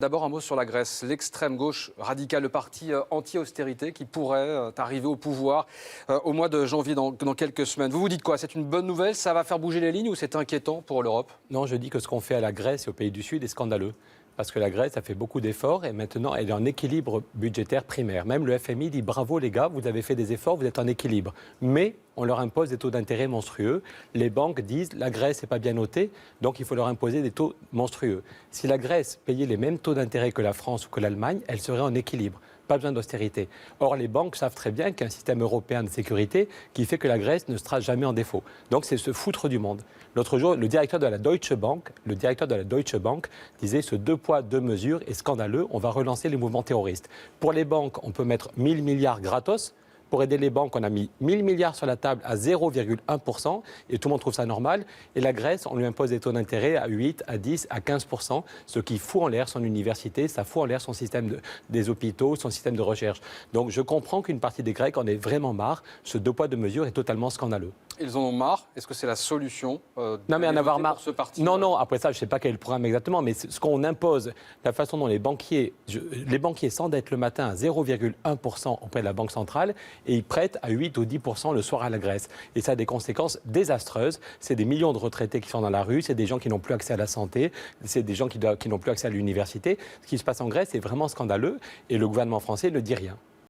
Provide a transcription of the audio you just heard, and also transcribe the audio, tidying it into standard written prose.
D'abord un mot sur la Grèce, l'extrême gauche radicale, le parti anti-austérité qui pourrait arriver au pouvoir au mois de janvier dans quelques semaines. Vous vous dites quoi? C'est une bonne nouvelle? Ça va faire bouger les lignes ou c'est inquiétant pour l'Europe? Non, je dis que ce qu'on fait à la Grèce et aux pays du Sud est scandaleux. Parce que la Grèce a fait beaucoup d'efforts et maintenant elle est en équilibre budgétaire primaire. Même le FMI dit bravo les gars, vous avez fait des efforts, vous êtes en équilibre. Mais on leur impose des taux d'intérêt monstrueux. Les banques disent la Grèce n'est pas bien notée, donc il faut leur imposer des taux monstrueux. Si la Grèce payait les mêmes taux d'intérêt que la France ou que l'Allemagne, elle serait en équilibre. Pas besoin d'austérité. Or, les banques savent très bien qu'il y a un système européen de sécurité qui fait que la Grèce ne sera jamais en défaut. Donc, c'est se foutre du monde. L'autre jour, le directeur de la Deutsche Bank disait ce deux poids, deux mesures est scandaleux, on va relancer les mouvements terroristes. Pour les banques, on peut mettre 1000 milliards gratos. Pour aider les banques, on a mis 1000 milliards sur la table à 0,1% et tout le monde trouve ça normal. Et la Grèce, on lui impose des taux d'intérêt à 8, à 10, à 15%, ce qui fout en l'air son université, ça fout en l'air son système des hôpitaux, son système de recherche. Donc je comprends qu'une partie des Grecs en ait vraiment marre. Ce deux poids, deux mesures est totalement scandaleux. Ils en ont marre. Est-ce que c'est la solution Non, mais en avoir marre. pour ce parti? Non, après ça, je ne sais pas quel est le programme exactement, mais ce qu'on impose, la façon dont les banquiers s'endettent le matin à 0,1% auprès de la Banque centrale et ils prêtent à 8 ou 10% le soir à la Grèce. Et ça a des conséquences désastreuses. C'est des millions de retraités qui sont dans la rue, c'est des gens qui n'ont plus accès à la santé, c'est des gens qui n'ont plus accès à l'université. Ce qui se passe en Grèce est vraiment scandaleux et le gouvernement français ne dit rien.